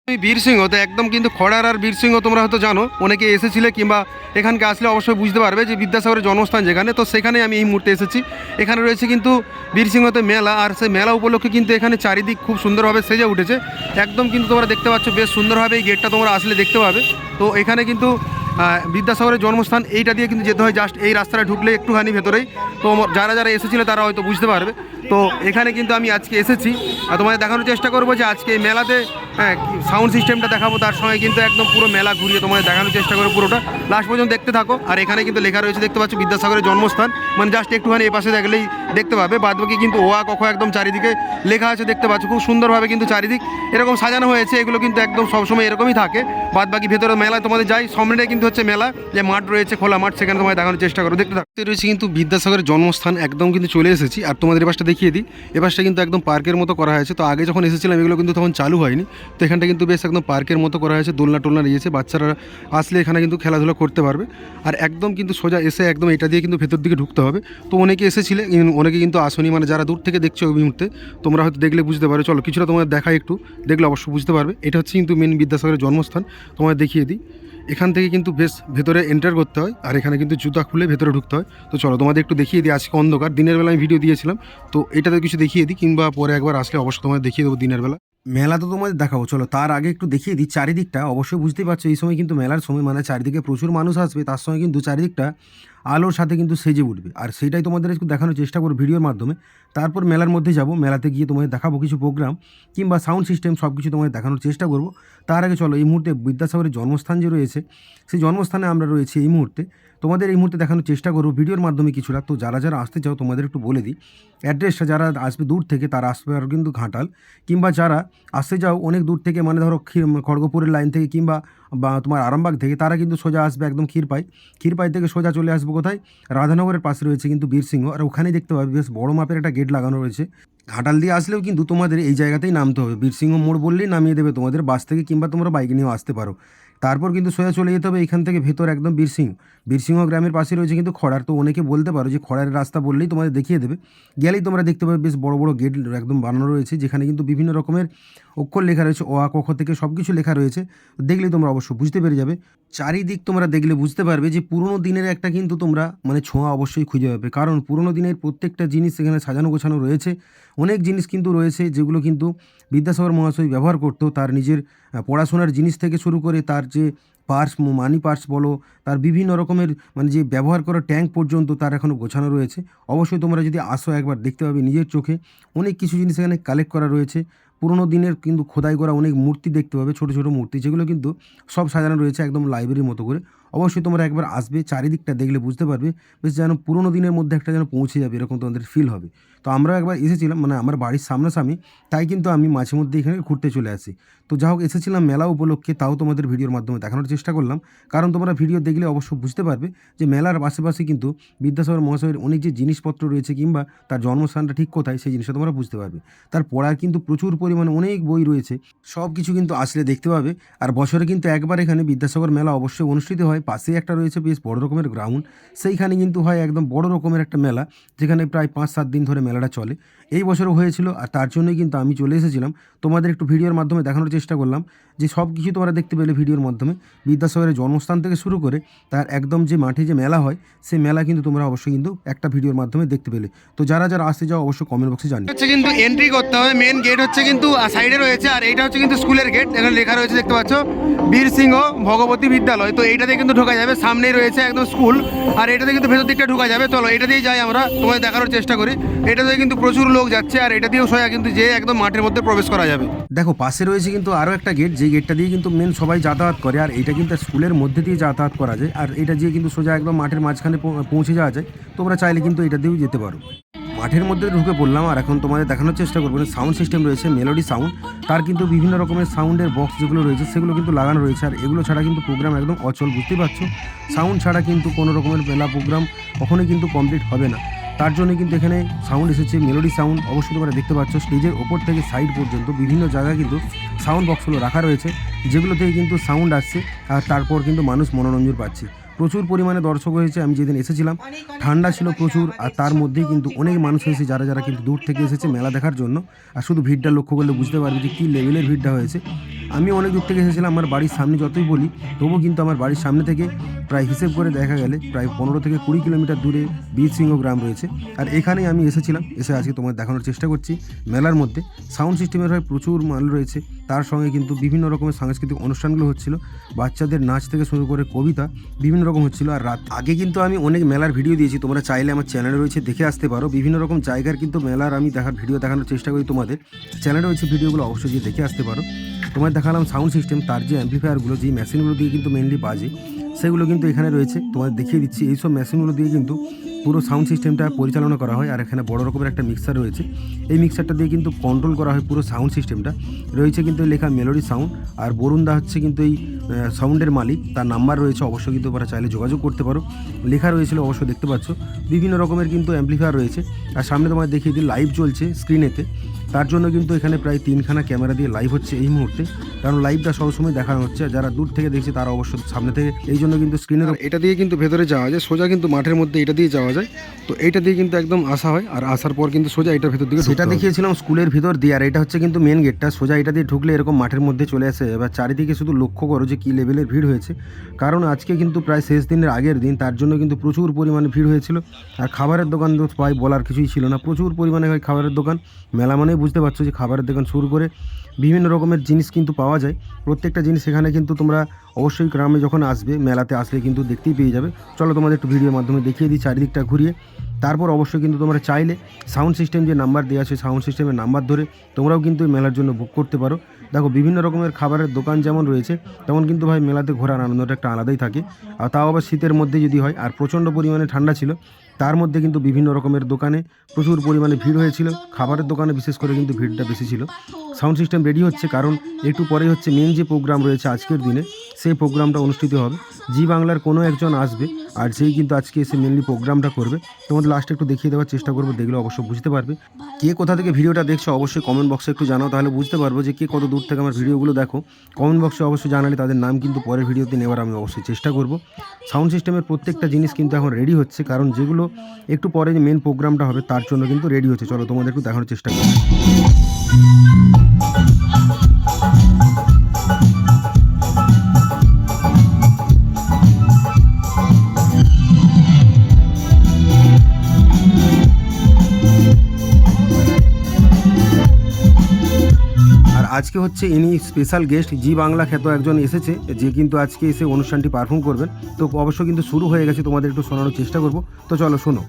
আমি বীরসিংহ তো একদম কিন্তু খড়ার আর বীরসিংহ তোমরা হয়তো জানো, অনেকে এসেছিলে কিংবা এখানকে আসলে অবশ্যই বুঝতে পারবে যে বিদ্যাসাগরের জন্মস্থান যেখানে, তো সেখানে আমি এই মুহূর্তে এসেছি। এখানে রয়েছে কিন্তু বীরসিংহতে মেলা, আর সেই মেলা উপলক্ষে কিন্তু এখানে চারিদিক খুব সুন্দরভাবে সেজে উঠেছে। একদম কিন্তু তোমরা দেখতে পাচ্ছ বেশ সুন্দরভাবে, এই গেটটা তোমরা আসলে দেখতে পাবে। তো এখানে কিন্তু বিদ্যাসাগরের জন্মস্থান এইটা দিয়ে কিন্তু যেতে হয়, জাস্ট এই রাস্তাটা ঢুকলে একটুখানি ভেতরেই। তো যারা যারা এসেছিলো তারা হয়তো বুঝতে পারবে। তো এখানে কিন্তু আমি আজকে এসেছি আর তোমাদের দেখানোর চেষ্টা করবো যে আজকে এই মেলাতে সাউন্ড সিস্টেমটা দেখাবো, তার সঙ্গে কিন্তু একদম পুরো মেলা ঘুরিয়ে তোমাদের দেখানোর চেষ্টা করবো, পুরোটা লাস্ট পর্যন্ত দেখতে থাকো। আর এখানে কিন্তু লেখা রয়েছে, দেখতে পাচ্ছ বিদ্যাসাগরের জন্মস্থান, মানে জাস্ট একটুখানি এপাশে দেখলেই দেখতে পাবে। বাদবাকি কিন্তু ওয়া কখ একদম চারিদিকে লেখা আছে, দেখতে পাচ্ছ খুব সুন্দরভাবে কিন্তু চারিদিক এরকম সাজানো হয়েছে। এগুলো কিন্তু একদম সবসময় এরকমই থাকে। বাদবাকি ভেতরে মেলায় তোমাদের যাই, সামনে কিন্তু হচ্ছে মেলা, যে মাঠ রয়েছে খোলা মাঠ, সেখানে তোমাদের দেখানোর চেষ্টা করো, দেখতে থাকতে রয়েছে কিন্তু বিদ্যাসাগরের জন্মস্থান। একদম কিন্তু চলে এসেছি আর তোমাদের এপাশটা দেখিয়ে দিই। এপাশটা কিন্তু একদম পার্কের মতো করা হয়েছে। তো আগে যখন এসেছিলাম এগুলো কিন্তু তখন চালু হয়নি, তো এখানটা কিন্তু বেশ একদম পার্কের মতো করা হয়েছে, দোলনা টোলনা দিয়েছে, বাচ্চারা আসলে এখানে কিন্তু খেলাধুলা করতে পারবে। আর একদম কিন্তু সোজা এসে একদম এটা দিয়ে কিন্তু ভেতর দিকে ঢুকতে হবে। তো অনেকে এসেছিলে, অনেকে কিন্তু আসনি, মানে যারা দূর থেকে দেখছো ওই মুহূর্তে তোমরা হয়তো দেখলে বুঝতে পারো। চলো কিছুটা তোমাদের দেখাই, একটু দেখলে অবশ্যই বুঝতে পারবে। এটা হচ্ছে কিন্তু মেন বিদ্যাসাগরের জন্মস্থান, তোমাদের দেখিয়ে দিই। এখান থেকে কিন্তু বেশ ভেতরে এন্টার করতে হয়, আর এখানে কিন্তু জুতা খুলে ভেতরে ঢুকতে হয়। তো চলো তোমাদের একটু দেখিয়ে দিই। আজকে অন্ধকার, দিনের বেলা আমি ভিডিও দিয়েছিলাম, তো এটাতে কিছু দেখিয়ে দিই, কিংবা পরে একবার আসলে অবশ্যই তোমাদের দেখিয়ে দেবো দিনের বেলা। মেলা তো তোমাদের দেখাবো, চলো তার আগে একটু দেখিয়ে দিই চারিদিকটা। অবশ্যই বুঝতেই পারছো এই সময় কিন্তু মেলার সময়, মানে চারিদিকে প্রচুর মানুষ আসবে, তার সঙ্গে কিন্তু চারিদিকটা আলোর সাথে কিন্তু সেজে উঠবে। আর সেটাই তোমাদের একটু দেখানোর চেষ্টা করবো ভিডিওর মাধ্যমে। তারপর মেলার মধ্যে যাব, মেলাতে গিয়ে তোমাদের দেখাবো কিছু প্রোগ্রাম কিংবা সাউন্ড সিস্টেম, সব কিছু তোমাদের দেখানোর চেষ্টা করব। তার আগে চলো এই মুহূর্তে বিদ্যাসাগরের জন্মস্থান যে রয়েছে, সেই জন্মস্থানে আমরা রয়েছি এই মুহূর্তে। তোমাদের এই মুহূর্তে দেখানোর চেষ্টা করবো ভিডিওর মাধ্যমে কিছুটা। তো যারা যারা আসতে চাও তোমাদের একটু বলে দিই অ্যাড্রেসটা। যারা আসবে দূর থেকে তারা আসবে আর কিন্তু ঘাটাল, কিংবা যারা আসতে যাও অনেক দূর থেকে, মানে ধরো খড়গপুরের লাইন থেকে কিংবা তোমার আরামবাগ থেকে, তারা কিন্তু সোজা আসবে একদম ক্ষীরপাই থেকে সোজা চলে আসবে কোথায়, রাধানগরের পাশে রয়েছে কিন্তু বীরসিংহ। আর ওখানেই দেখতে পাবে বেশ বড় মাপের একটা গেট লাগানো রয়েছে। ঘাটাল দিয়ে আসলেও কিন্তু তোমাদের এই জায়গাতেই নামতে হবে, বীরসিংহ মোড় বললেই নামিয়ে দেবে তোমাদের বাস থেকে, কিংবা তোমরা বাইক নিয়েও আসতে পারো। তারপর কিন্তু সোজা চলে যেতে হবে এখান থেকে ভেতর একদম বীরসিংহ গ্রামের পাশে রয়েছে কিন্তু খড়ার। তো অনেকে বলতে পারো যে খড়ারের রাস্তা বললেই তোমাদের দেখিয়ে দেবে। গেলেই তোমরা দেখতে পাবে বেশ বড় বড় গেট একদম বানানো রয়েছে, যেখানে কিন্তু বিভিন্ন রকমের অক্ষর লেখা রয়েছে, অ আ ক খ থেকে সব কিছু লেখা রয়েছে। দেখলেই তোমরা অবশ্যই বুঝতে পেরে যাবে। চারিদিক তোমরা দেখলে বুঝতে পারবে যে পুরোনো দিনের একটা কিন্তু তোমরা মানে ছোঁয়া অবশ্যই খুঁজে পাবে, কারণ পুরোনো দিনের প্রত্যেকটা জিনিস এখানে সাজানো গোছানো রয়েছে। অনেক জিনিস কিন্তু রয়েছে যেগুলো কিন্তু বিদ্যাসাগর মহাশয় ব্যবহার করতো, তার নিজের পড়াশোনার জিনিস থেকে শুরু করে তার যে পার্স, মানি পার্স বলো, তার বিভিন্ন রকমের মানে যে ব্যবহার করা ট্যাঙ্ক পর্যন্ত তার এখনও গোছানো রয়েছে। অবশ্যই তোমরা যদি আসো একবার দেখতে পাবে নিজের চোখে, অনেক কিছু জিনিস এখানে কালেক্ট করা রয়েছে। পুরোনো দিনের কিন্তু খোদাই করা অনেক মূর্তি দেখতে পাবে, ছোটো ছোটো মূর্তি, যেগুলো কিন্তু সব সাজানো রয়েছে একদম লাইব্রেরির মতো করে। অবশ্যই তোমরা একবার আসবে, চারিদিকটা দেখলে বুঝতে পারবে বেশ যেন পুরোনো দিনের মধ্যে একটা যেন পৌঁছে যাবে, এরকম তোমাদের ফিল হবে। তো আমরাও একবার এসেছিলাম, মানে আমার বাড়ির সামনাসামনি, তাই কিন্তু আমি মাঝে মধ্যে এখানে ঘুরতে চলে আসি। তো যা হোক এসেছিলাম মেলা উপলক্ষে, তাও তোমাদের ভিডিওর মাধ্যমে দেখানোর চেষ্টা করলাম, কারণ তোমরা ভিডিও দেখলে অবশ্যই বুঝতে পারবে যে মেলার আশেপাশে কিন্তু বিদ্যাসাগর মহাশয়ের অনেক যে জিনিসপত্র রয়েছে, কিংবা তার জন্মস্থানটা ঠিক কোথায় সেই জিনিসটা তোমরা বুঝতে পারবে। তার পড়ার কিন্তু প্রচুর পরিমাণে অনেক বই রয়েছে, সব কিছু কিন্তু আসলে দেখতে পাবে। আর বছরে কিন্তু একবার এখানে বিদ্যাসাগর মেলা অবশ্যই অনুষ্ঠিত হয়। পাশেই একটা রয়েছে বেশ বড় রকমের গ্রাউন্ড, সেইখানে কিন্তু হয় একদম বড় রকমের একটা মেলা, যেখানে প্রায় 5-7 দিন ধরে মেলাটা চলে। এই বছরও হয়েছিল, আর তার জন্যই কিন্তু আমি চলে এসেছিলাম। তোমাদের একটু ভিডিওর মাধ্যমে দেখানোর চেষ্টা করলাম যে সব কিছু তোমরা দেখতে পেলে ভিডিওর মাধ্যমে। বিদ্যাসাগরের জন্মস্থান থেকে শুরু করে তার একদম যে মাঠে যে মেলা হয়, সেই মেলা কিন্তু তোমরা অবশ্যই কিন্তু একটা ভিডিওর মাধ্যমে দেখতে পেলে। তো যারা যারা আসতে যাও অবশ্যই কমেন্ট বক্সে জানিয়ে। হচ্ছে কিন্তু এন্ট্রি করতে হবে, মেন গেট হচ্ছে কিন্তু সাইডে রয়েছে, আর এইটা হচ্ছে কিন্তু স্কুলের গেট। এখানে লেখা রয়েছে দেখতে পাচ্ছ বীরসিংহ ভগবতী বিদ্যালয়। তো এইটাতে কিন্তু ঢোকা যাবে, সামনেই রয়েছে একদম স্কুল, আর এটাতে কিন্তু ভেতর দিকটা ঢোকা যাবে। চলো এটা দিয়েই যাই আমরা, তোমাদের দেখানোর চেষ্টা করি। এটাতে কিন্তু প্রচুর লোক যাচ্ছে, আর এটা দিয়েও সোজা কিন্তু যে একদম মাঠের মধ্যে প্রবেশ করা যাবে। দেখো পাশে রয়েছে কিন্তু আরও একটা গেট, যে গেটটা দিয়ে কিন্তু মেন সবাই যাতায়াত করে, আর এটা কিন্তু স্কুলের মধ্যে দিয়ে যাতায়াত করা যায়। আর এটা দিয়ে কিন্তু সোজা একদম মাঠের মাঝখানে পৌঁছে যাওয়া যায়। তোমরা চাইলে কিন্তু এটা দিয়েও যেতে পারো। মাঠের মধ্যে ঢুকে পড়লাম, আর এখন তোমাদের দেখানোর চেষ্টা করবো সাউন্ড সিস্টেম রয়েছে, মেলোডি সাউন্ড। তার কিন্তু বিভিন্ন রকমের সাউন্ডের বক্স যেগুলো রয়েছে সেগুলো কিন্তু লাগানো রয়েছে, আর এগুলো ছাড়া কিন্তু প্রোগ্রাম একদম অচল, বুঝতেই পারছো। সাউন্ড ছাড়া কিন্তু কোনো রকমের মেলা প্রোগ্রাম কখনোই কিন্তু কমপ্লিট হবে না। তার জন্য কিন্তু এখানে সাউন্ড এসেছে, মেলোডি সাউন্ড। অবশ্যই তোমরা দেখতে পাচ্ছ স্টেজের ওপর থেকে সাইড পর্যন্ত বিভিন্ন জায়গায় কিন্তু সাউন্ড বক্সগুলো রাখা রয়েছে, যেগুলো থেকে কিন্তু সাউন্ড আসছে, আর তারপর কিন্তু মানুষ মনোরঞ্জন পাচ্ছে। প্রচুর পরিমাণে দর্শক হয়েছে। আমি যেদিন এসেছিলাম ঠান্ডা ছিল প্রচুর, আর তার মধ্যেই কিন্তু অনেক মানুষ হয়েছে যারা যারা কিন্তু দূর থেকে এসেছে মেলা দেখার জন্য। আর শুধু ভিড়টা লক্ষ্য করলে বুঝতে পারবে যে কী লেভেলের ভিড়টা হয়েছে। আমি অনেক দূর থেকে এসেছিলাম, আমার বাড়ির সামনে যতই বলি তবুও কিন্তু আমার বাড়ির সামনে থেকে প্রায় হিসেব করে দেখা গেলে প্রায় 15 থেকে 20 কিলোমিটার দূরে বীরসিংহ গ্রাম রয়েছে। আর এখানেই আমি এসেছিলাম, এসে আজকে তোমার দেখানোর চেষ্টা করছি। মেলার মধ্যে সাউন্ড সিস্টেমের হয় প্রচুর মাল রয়েছে, তার সঙ্গে কিন্তু বিভিন্ন রকমের সাংস্কৃতিক অনুষ্ঠানগুলো হচ্ছিল, বাচ্চাদের নাচ থেকে শুরু করে কবিতা বিভিন্ন রকম হচ্ছিল। আর রাত আগে কিন্তু আমি অনেক মেলার ভিডিও দিয়েছি, তোমরা চাইলে আমার চ্যানেলে রয়েছে দেখে আসতে পারো। বিভিন্ন রকম জায়গার কিন্তু মেলার আমি দেখার ভিডিও দেখানোর চেষ্টা করি, তোমাদের চ্যানেলে রয়েছে ভিডিওগুলো অবশ্যই গিয়ে দেখে আসতে পারো। তোমায় দেখালাম সাউন্ড সিস্টেম, তার যে অ্যাম্পলিফায়ারগুলো যেই মেশিনগুলো দিয়ে কিন্তু মেনলি বাজে সেগুলো কিন্তু এখানে রয়েছে, তোমাদের দেখিয়ে দিচ্ছি। এইসব মেশিনগুলো দিয়ে কিন্তু পুরো সাউন্ড সিস্টেমটা পরিচালনা করা হয়। আর এখানে বড় রকমের একটা মিক্সার রয়েছে, এই মিক্সারটা দিয়ে কিন্তু কন্ট্রোল করা হয় পুরো সাউন্ড সিস্টেমটা। রয়েছে কিন্তু লেখা মেলোডি সাউন্ড, আর বরুণদা হচ্ছে কিন্তু এই সাউন্ডের মালিক, তার নাম্বার রয়েছে, অবশ্যই কিন্তু তোমরা চাইলে যোগাযোগ করতে পারো। লেখা রয়েছিল অবশ্যই দেখতে পাচ্ছ। বিভিন্ন রকমের কিন্তু অ্যাম্পলিফায়ার রয়েছে। আর সামনে তোমায় দেখিয়ে দিই লাইভ চলছে স্ক্রিনেতে, তার জন্য কিন্তু এখানে প্রায় 3খানা ক্যামেরা দিয়ে লাইভ হচ্ছে এই মুহূর্তে, কারণ লাইভটা সবসময় দেখানো হচ্ছে। যারা দূর থেকে দেখছে তারা অবশ্যই সামনে থেকে, এই জন্য কিন্তু স্ক্রিনের এটা দিয়ে কিন্তু ভেতরে যাওয়া যায় সোজা, কিন্তু মাঠের মধ্যে এটা দিয়ে যাওয়া যায়। তো এইটা দিয়ে কিন্তু একদম আসা হয়, আর আসার পর কিন্তু সোজা এটার ভেতর দিকে সেটা দেখিয়েছিলাম স্কুলের ভিতর দিয়ে। আর এটা হচ্ছে কিন্তু মেন গেটটা, সোজা এটা দিয়ে ঢুকলে এরকম মাঠের মধ্যে চলে আসে। এবার চারিদিকে শুধু লক্ষ্য করো যে কী লেভেলের ভিড় হয়েছে, কারণ আজকে কিন্তু প্রায় শেষ দিনের আগের দিন, তার জন্য কিন্তু প্রচুর পরিমাণে ভিড় হয়েছিল। আর খাবারের দোকান তো প্রায় বলার কিছুই ছিল না, প্রচুর পরিমাণে হয় খাবারের দোকান। মেলা মানেই বুঝতে পারছো যে খাবারের দোকান শুরু করে বিভিন্ন রকমের জিনিস কিন্তু পাওয়া যায়। প্রত্যেকটা জিনিস এখানে কিন্তু তোমরা অবশ্যই গ্রামে যখন আসবে, মেলাতে আসলে কিন্তু দেখতেই পেয়ে যাবে। চলো তোমাদের একটু ভিডিওর মাধ্যমে দেখিয়ে দিই চারিদিকটা ঘুরিয়ে। তারপর অবশ্যই কিন্তু তোমরা চাইলে সাউন্ড সিস্টেম যে নাম্বার দেওয়া আছে, সাউন্ড সিস্টেমের নাম্বার ধরে তোমরাও কিন্তু মেলার জন্য বুক করতে পারো। দেখো বিভিন্ন রকমের খাবারের দোকান যেমন রয়েছে, তেমন কিন্তু ভাই মেলাতে ঘোরার আনন্দটা একটা আলাদাই থাকে। আর তাও আবার শীতের মধ্যে যদি হয়, আর প্রচণ্ড পরিমাণে ঠান্ডা ছিল, তার মধ্যে কিন্তু বিভিন্ন রকমের দোকানে প্রচুর পরিমাণে ভিড় হয়েছিল। খাবারের দোকানে বিশেষ করে কিন্তু ভিড়টা বেশি ছিল। সাউন্ড সিস্টেম রেডি হচ্ছে, কারণ একটু পরেই হচ্ছে মেন যে প্রোগ্রাম রয়েছে আজকের দিনে, সেই প্রোগ্রামটা অনুষ্ঠিত হবে। জি বাংলার কোনো একজন আসবে, আর সেই কিন্তু আজকে এসে মেনলি প্রোগ্রামটা করবে। তোমাদের লাস্টে একটু দেখিয়ে দেওয়ার চেষ্টা করবো, দেখলে অবশ্যই বুঝতে পারবে। কে কোথা থেকে ভিডিওটা দেখছো অবশ্যই কমেন্ট বক্সে একটু জানাও, তাহলে বুঝতে পারবো যে কে কত দূর থেকে আমার ভিডিওগুলো দেখো। কমেন্ট বক্সে অবশ্যই জানালে তাদের নাম কিন্তু পরের ভিডিওতে নেওয়ার আমি অবশ্যই চেষ্টা করব। সাউন্ড সিস্টেমের প্রত্যেকটা জিনিস কিন্তু এখন রেডি হচ্ছে, কারণ যেগুলো একটু পরে যে মেন প্রোগ্রামটা হবে তার জন্য কিন্তু রেডি হচ্ছে। চলো তোমাদের একটু দেখানোর চেষ্টা করব। আজকে হচ্ছে ইনি স্পেশাল গেস্ট, জি বাংলা খ্যাত একজন এসেছে, যে কিন্তু আজকে এসে অনুষ্ঠানটি পারফর্ম করবেন। তো অবশ্যই কিন্তু শুরু হয়ে গেছে, তোমাদের একটু শোনানোর চেষ্টা করব। তো চলো শোনো।